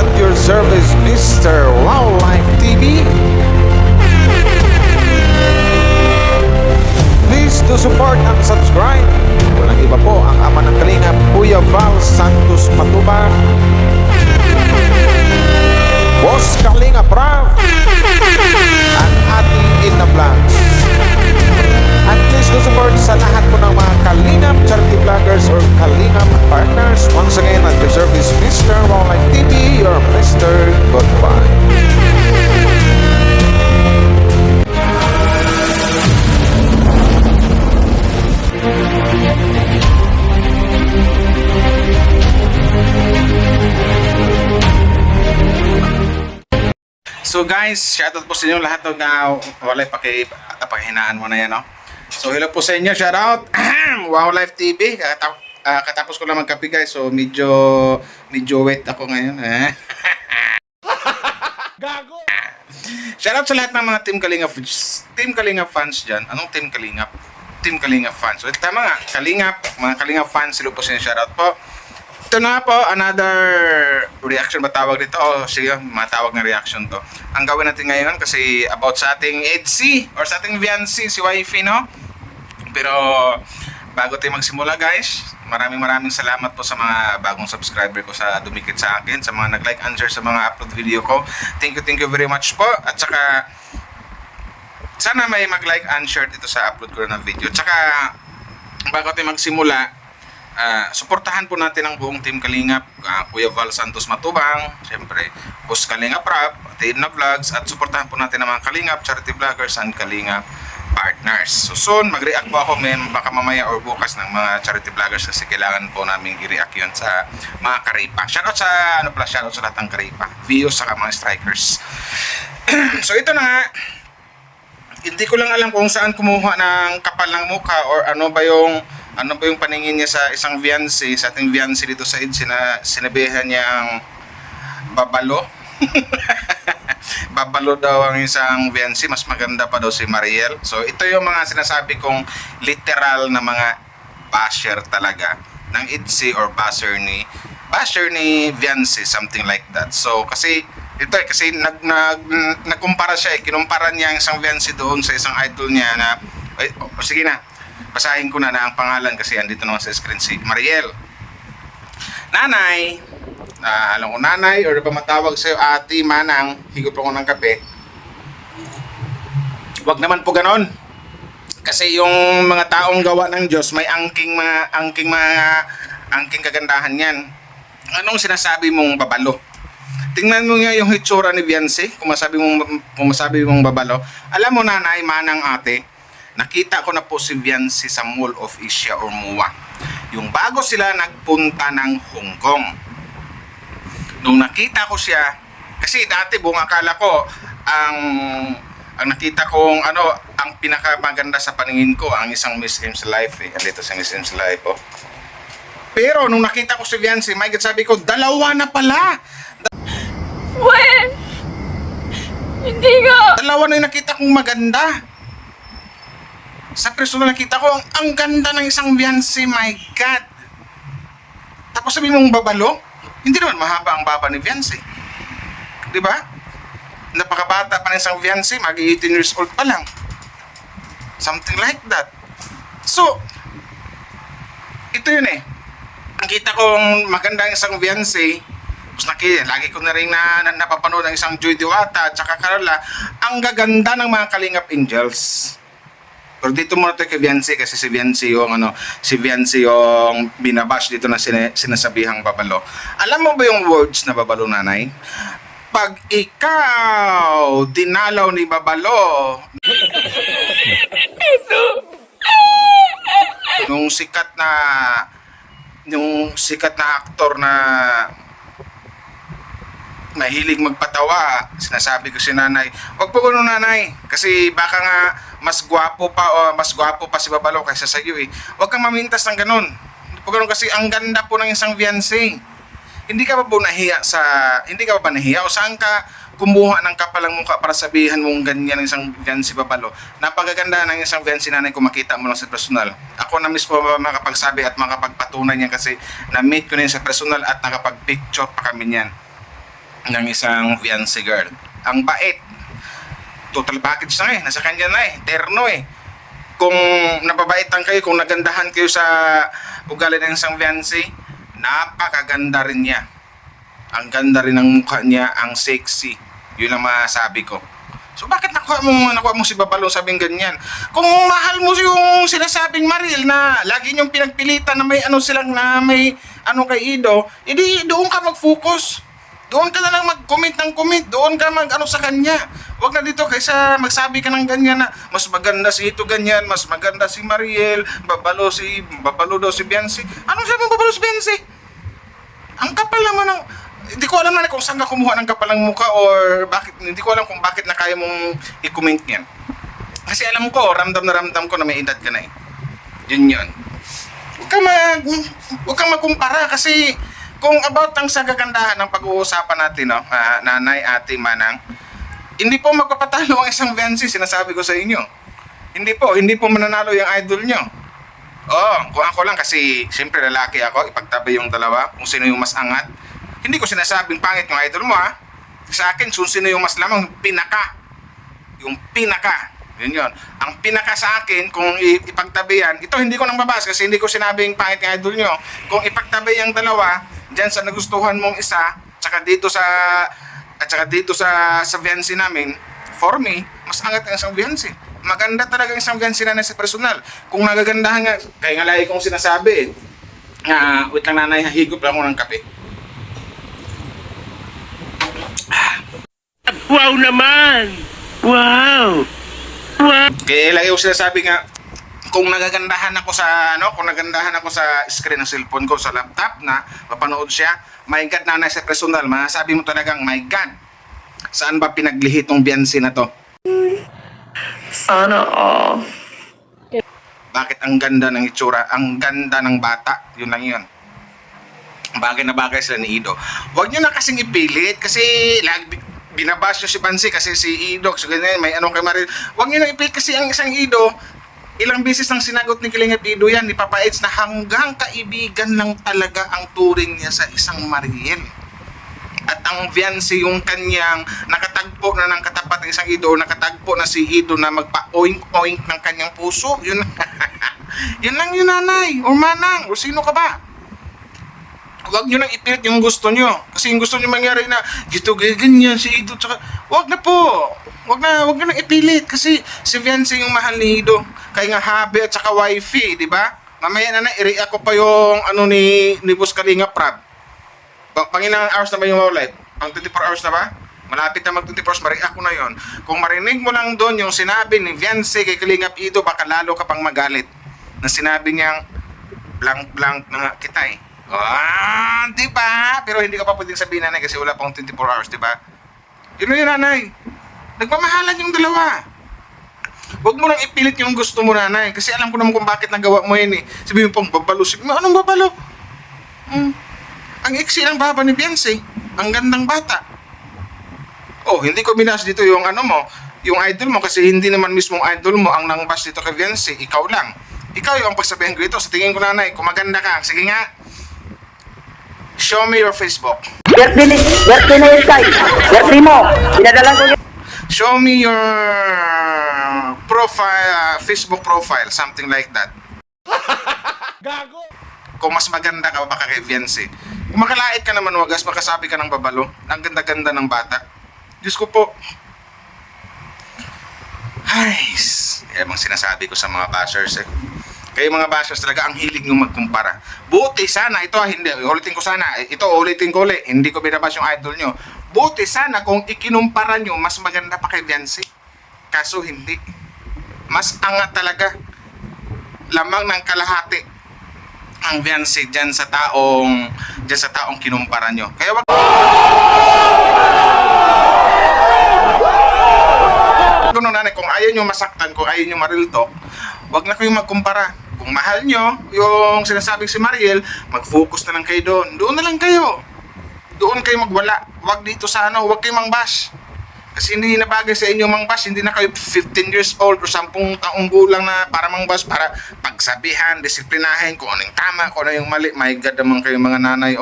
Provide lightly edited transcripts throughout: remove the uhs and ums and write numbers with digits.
at your service, Mr. Wildlife TV. Please do support and subscribe. Walang iba po ang ama ng Kalingap, Kuya Val Santos Matubang, Boss Kalingap Rav, at Ati in the Vlogs. At please do support sa lahat po ng mga Kalingap charity vloggers or Kalingap partners. Once again, at your service, Mr. Wildlife TV, your Mr. Goodbye. So guys, shoutout po sa inyo lahat na walay pakihinaan mo na yan, no? So hello po sa inyo, shoutout Wildlife TV. Katapos ko lang magkape guys, so medyo wet ako ngayon. Gago! Shoutout sa lahat ng mga Team Kalingap fans dyan. Anong Team Kalingap? Team Kalingap fans. So tama nga, mga Kalingap fans, hello po sa inyo, shoutout po. Ito na po, another reaction ba tawag dito? O sige, matawag na reaction to. Ang gawin natin ngayon kasi about sa ating EDC or sa ating Viancy, si Wifey, no? Pero bago tayo magsimula guys, maraming salamat po sa mga bagong subscriber ko sa dumikit sa akin, sa mga nag-like and share sa mga upload video ko. Thank you very much po. At saka sana may mag-like and share dito sa upload ko na video. At saka bago tayo magsimula, suportahan po natin ang buong Team Kalingap, Kuya Val Santos Matubang, siyempre Boss Kalingap Rap, Ati in the Vlogs, at suportahan po natin ang mga Kalingap charity vloggers and Kalingap partners. So soon, mag-react po ako baka mamaya or bukas ng mga charity vloggers kasi kailangan po namin i-react yun sa mga Karipa. Shoutout sa shoutout sa lahat ng Karipa, views sa mga strikers. So ito na nga, hindi ko lang alam kung saan kumuha ng kapal ng mukha or ano ba yung paningin niya sa isang Viancy, sa ating Viancy dito sa EDC na sinabihan niyang babalo. Babalo daw ang isang Viancy, mas maganda pa daw si Mariel. So ito yung mga sinasabi kong literal na mga basher talaga ng EDC or basher ni Viancy, something like that. So kasi nagkumpara siya, kinumpara niya ang isang Viancy doon sa isang idol niya na sige na, basahin ko na ang pangalan kasi andito naman sa screen si Mariel. Nanay, alam ko nanay or ba matawag sa'yo ate, manang, higop ako ng kape. Wag naman po ganon. Kasi yung mga taong gawa ng Diyos may angking kagandahan yan. Anong sinasabi mong babalo? Tingnan mo nga yung hitsura ni Viancy, kung masabi mong babalo. Alam mo nanay, manang, ate, nakita ko na po si Viancy sa Mall of Asia or MOA. Yung bago sila nagpunta ng Hong Kong. Nung nakita ko siya, kasi dati buong akala ko, ang nakita kong ang pinakamaganda sa paningin ko, ang isang Miss M's Life Andito sa Miss M's Life Pero nung nakita ko si Viancy, my God, sabi ko, dalawa na pala! When? Hindi nga! Dalawa na yung nakita kong maganda. Sa personal nakita ko, ang ganda ng isang Viancy, my God. Tapos sabi mong babalo, hindi naman mahaba ang baba ni Viancy. Di ba? Napakabata pa ng isang Viancy, mag-18 years old pa lang. Something like that. So, ito yun Nakita kong maganda ang isang Viancy. Tapos lagi ko na rin napapanood ang isang Joy Diwata at saka Carola, ang gaganda ng mga Kalingap Angels. Pero dito muna tayo kay Viancy kasi si Viancy yung binabash dito na sinasabihang babalo. Alam mo ba yung words na babalo, nanay? Pag ikaw dinalaw ni babalo, yung sikat na aktor na mahilig magpatawa, sinasabi ko si nanay, wag po gano'n nanay, kasi baka nga mas gwapo pa si babalo kaysa sa iyo Wag kang mamintas ng gano'n. Hindi po gano'n kasi ang ganda po ng isang Viancy. Hindi ka ba nahiya o saan ka kumuha ng kapalang mukha para sabihan mong ganyan ng isang Viancy babalo? Napakaganda ng isang Viancy nanay kung makita mo lang sa personal. Ako na mismo makapagsabi at makapagpatunay niyan kasi na-meet ko na yun sa personal at nakapag-picture pa kami niyan. ng isang fiancé girl. Ang bait. Total package na nasa kanya na terno Kung nababaitan kayo, kung nagandahan kayo sa ugali ng isang fiancé, napakaganda rin niya. Ang ganda rin ng mukha niya, ang sexy. Yun ang masabi ko. So bakit nakuha mo si Babalo sabing ganyan? Kung mahal mo yung sinasabing Mariel na lagi niyong pinagpilitan na may silang na may kay Ido, edi doon ka mag-focus. Doon ka na lang mag-comment ng comment. Doon ka sa kanya. Huwag na dito kaysa magsabi ka ng ganyan na mas maganda si ito ganyan, mas maganda si Mariel, babalo daw si Biancy. Anong sabi mo babalo si Biancy? Ang kapal naman ng... Hindi ko alam na kung saan ka kumuha ng kapal ng mukha or bakit, hindi ko alam kung bakit na kaya mong i-comment yan. Kasi alam ko, ramdam na ramdam ko na may edad ka na Yun. Huwag kang magkumpara kasi kung about ang sa kagandahan ng pag-uusapan natin, nanay, ate, manang, hindi po magpapatalo ang isang Viancy, sinasabi ko sa inyo. Hindi po mananalo yung idol nyo. Kung ako lang kasi siyempre lalaki ako, ipagtabi yung dalawa kung sino yung mas angat. Hindi ko sinasabing pangit yung idol mo Sa akin, sino yung mas lamang, pinaka. Yung pinaka. Yun. Ang pinaka sa akin, kung ipagtabi yan, ito hindi ko nang babas kasi hindi ko sinabing pangit yung idol nyo. Kung ipagtabi yung dalawa, dyan sa nagustuhan mong isa, tsaka dito sa Viancy namin, for me, mas angat ang isang Viancy. Maganda talaga ang isang Viancy na nasa personal. Kung nagagandahan nga, kaya nga lagi kong sinasabi wait lang nanay, higop lang ako ng kape. Wow naman! Wow! Kaya lagi ko sinasabi nga, kung nagandahan ako sa screen ng cellphone ko, sa laptop na mapanood siya, my God, nanay sa personal, masasabi mo talagang, my God, saan ba pinaglihi tong Viancy na to? Sana all. Bakit ang ganda ng itsura, ang ganda ng bata, yun lang yun. Bagay na bagay sila ni Ido. Huwag nyo na kasing ipilit kasi binabash nyo si Bansi kasi si Ido, so ganyan, may kay Mariel. Huwag nyo na ipilit kasi ang isang Ido, ilang beses nang sinagot ni Kalingap Ido yan, ni Papa Eds, na hanggang kaibigan lang talaga ang turing niya sa isang Mariel. At ang Viancy yung kanyang nakatagpo na ng katapat ng isang Ido, nakatagpo na si Ido na magpa-oink-oink ng kanyang puso. Yun, yun lang yun, nanay, o manang, o sino ka ba? Huwag nyo nang ipilit yung gusto nyo. Kasi yung gusto nyo mangyari na gito ganyan si Ido tsaka huwag na po. Huwag nyo nang ipilit kasi si Viancy yung mahal ni Ido. Kaya nga habi at saka wifey, di ba? Mamaya na i-react ko pa yung ni Boss Kalinga Prab. Pangilang hours na ba yung live? Pang 24 hours na ba? Malapit na mag 24 hours, ma-react ko na yon. Kung marinig mo lang doon yung sinabi ni Viancy kay Kalingap Ido, baka lalo ka pang magalit. Na sinabi niyang blank na kita di ba? Pero hindi ka pa pwedeng sabihin, nanay, kasi wala pang 24 hours, di ba? Yun yun, nanay. Nagmamahalan yung dalawa. Huwag mo nang ipilit yung gusto mo, nanay, kasi alam ko naman kung bakit nagawa mo yun Sabihin mo pang babalo. Anong babalo? Ang iksi ng baba ni Viancy. Ang gandang bata. Hindi ko binas dito yung yung idol mo, kasi hindi naman mismong idol mo ang nangbas dito kay Viancy. Ikaw lang. Ikaw yung pagsabihin ko dito. Sa tingin ko, nanay, kung maganda ka, sige nga, show me your Facebook. Birthday na yun, Kai. Birthday mo. Pinadalan ko yun. Show me your profile, Facebook profile, something like that. Gago! Kung mas maganda ka, baka kay Viancy. Kung makalait ka naman, wagas, makasabi ka ng babalo. Ang ganda-ganda ng bata. Diyos ko po. Ay, bang sinasabi ko sa mga bashers Kayo mga bashers talaga ang hilig nyo magkumpara. Buti sana, hindi, ulitin ko ulit. Hindi ko binabash yung idol nyo. Buti sana kung ikinumpara nyo, mas maganda pa kay Viancy. Kaso hindi. Mas angat talaga. Lamang ng kalahati ang Viancy dyan sa taong kinumpara nyo. Kaya wag nanay, kung ayaw nyo masaktan, kung ayaw nyo ma-real talk, wag na kayong magkumpara. Kung mahal nyo yung sinasabing si Mariel, mag-focus na lang kayo doon. Doon na lang kayo. Doon kayo magwala. Wag dito sa wag kayong mangbash. Kasi hindi na bagay sa inyo mangbash. Hindi na kayo 15 years old o 10 taong gulang na para mangbash, para pagsabihan, disiplinahin kung ano yung tama, kung ano yung mali. My God naman kayo mga nanay.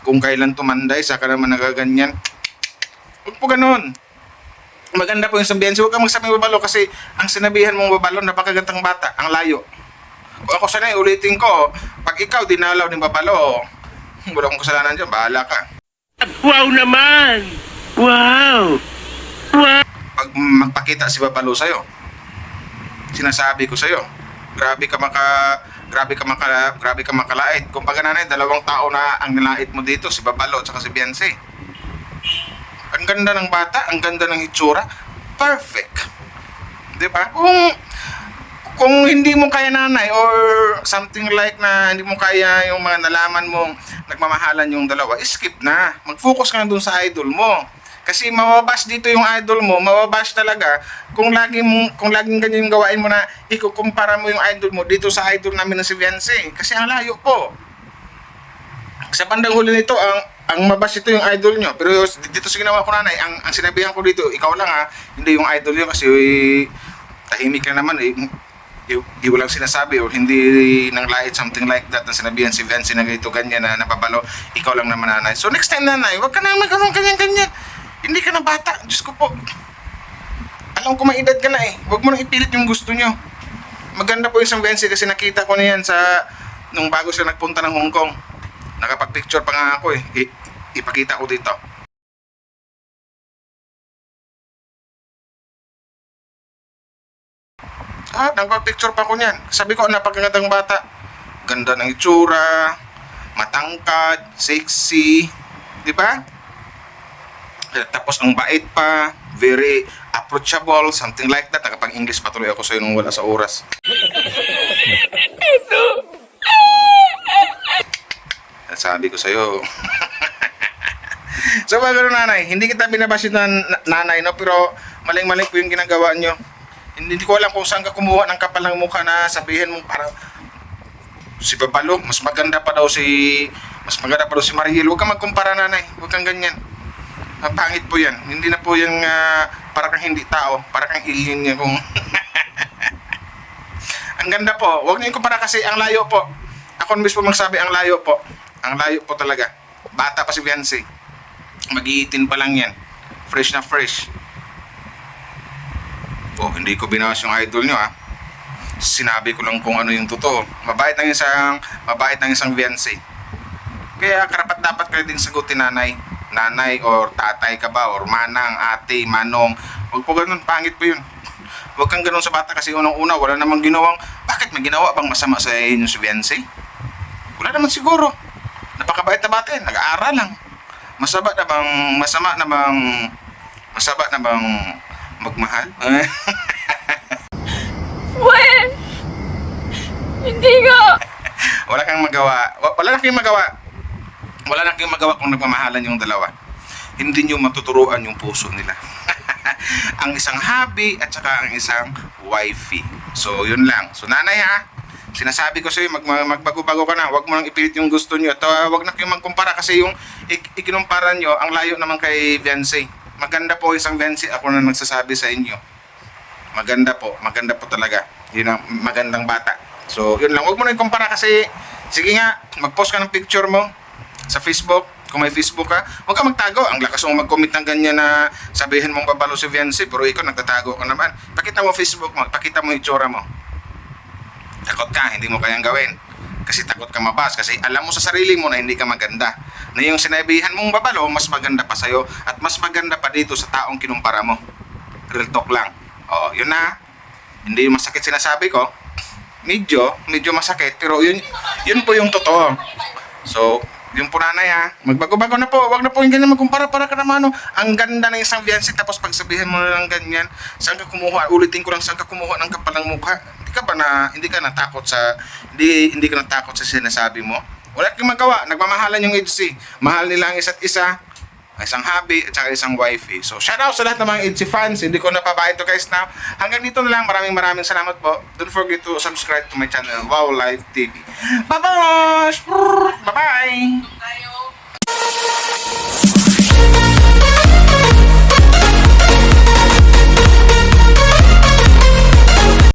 Kung kailan tumanday, saka naman nagaganyan. Huwag po ganun. Maganda po yung sambiyansi. Huwag kang magsabing babalo kasi ang sinabihan mong babalo, napakagandang bata, ang layo. Kung ako sanay, ulitin ko, pag ikaw dinalaw ng babalo, wala akong kasalanan dyan, bahala ka. Wow naman! Wow! Pag magpakita si babalo sa'yo, sinasabi ko sa'yo, grabe ka makalait. Kung baga nanay, 2 tao na ang nilait mo dito, si babalo at saka si Beyonce. Ang ganda ng bata, ang ganda ng itsura, perfect. 'Di ba? Kung hindi mo kaya nanay or something like na hindi mo kaya yung mga nalaman mong nagmamahalan yung dalawa, skip na. Mag-focus ka na dun sa idol mo. Kasi mababash dito yung idol mo, mababash talaga kung laging ganyan yung gawain mo na ikukumpara mo yung idol mo dito sa idol namin na si Beyonce. Kasi ang layo po. Sa bandang huli nito, ang mabash ito yung idol nyo. Pero dito sa ginawa ko nanay, ang sinabihan ko dito, ikaw lang ha, hindi yung idol nyo kasi tahimik ka naman eh. Di walang sinasabi or hindi nang lait something like that na sinabihan si Vince na ganito ganyan na napabalo, ikaw lang naman nanay. So next time nanay, wag ka na magkaroon ganyan. Hindi ka na bata, Diyos ko po. Alam ko may edad ka na eh. Wag mo nang ipilit yung gusto nyo. Maganda po yung San Vince kasi nakita ko na yan nung bago siya nagpunta ng Hong Kong. Nakapag-picture pa nga ako eh. Ipakita ko dito. Nagpapicture pa ko niyan. Sabi ko, napakagandang bata. Ganda ng itsura, matangkad, sexy, di ba? Tapos ang bait pa, very approachable, something like that. Nakapag-English patuloy ako sa'yo nung wala sa oras. Sabi ko sa'yo. So, pero nanay, hindi kita binabasit na nanay, no? Pero maling-maling po yung ginagawa nyo. Hindi ko alam kung saan ka kumuha ng kapal ng mukha na sabihin mong para si babalo, mas maganda pa daw si Mariel. Huwag kang magkumpara nanay, huwag kang ganyan. Pangit po yan. Hindi na po yung para kang hindi tao, para kang alien niya kung ang ganda po. Huwag niyo kumpara kasi ang layo po. Ako mismo magsabi ang layo po. Ang layo po talaga. Bata pa si Beyonce. Mag-iitin pa lang yan. Fresh na fresh. Oh, hindi ko binawas yung idol nyo ha. Sinabi ko lang kung ano yung totoo. Mabait ng isang Beyonce. Kaya karapat dapat kayo din sagutin nanay or tatay ka ba or manang, ate, manong. Huwag po ganun, pangit po yun. Huwag kang ganun sa bata kasi unang-una wala namang ginawang, bakit may ginawa bang masama sa inyo si Beyonce? Wala naman siguro. Napakabait na bata yan, nag-aaral lang. Masama na bang magmahal? When? Hindi ko. Wala na kayong magawa kung nagmamahalan yung dalawa. Hindi nyo matuturuan yung puso nila. Ang isang hubby at saka ang isang wifey. So, yun lang. So, nanay ha, sinasabi ko sa'yo, magbago-bago ka na. Huwag mo nang ipilit yung gusto nyo. At huwag na kayong magkumpara kasi yung ikinumpara nyo, ang layo naman kay Beyonce. Maganda po isang Beyonce, ako na nagsasabi sa inyo. Maganda po talaga. Yun ang magandang bata. So, yun lang. Huwag mo nang ikumpara kasi, sige nga, mag-post ka ng picture mo sa Facebook, kung may Facebook ka, huwag ka magtago. Ang lakas mong mag-commit ng ganyan na sabihin mong babalo si Beyonce, pero ikaw nagtatago ka naman. Pakita mo Facebook mo, pakita mo itsura mo. Takot ka, hindi mo kayang gawin. Kasi takot ka mabas, kasi alam mo sa sarili mo na hindi ka maganda. Na yung sinabihan mong babalo, mas maganda pa sa'yo, at mas maganda pa dito sa taong kinumpara mo. Real talk lang. Oo, yun na. Hindi masakit sinasabi ko. Medyo masakit, pero yun po yung totoo. So, yung po nanay ha, magbago-bago na po. Wag na po yung ganyan magkumpara para ka naman ang ganda ng isang Beyonce tapos pagsabihin mo na lang ganyan, saan ka kumuha? Ulitin ko lang, saan ka kumuha ng kapal ng mukha? Hindi ka natakot sa sinasabi mo? Wala kang magawa, nagmamahalan yung EDC. Mahal nila ang isa't isa, isang hubby at saka isang wifey. So shout out sa lahat ng mga EDC fans. Hindi ko napabahin to guys now. Hanggang dito na lang. Maraming salamat po. Don't forget to subscribe to my channel, Wow Live TV. Bye-bye! Bye-bye!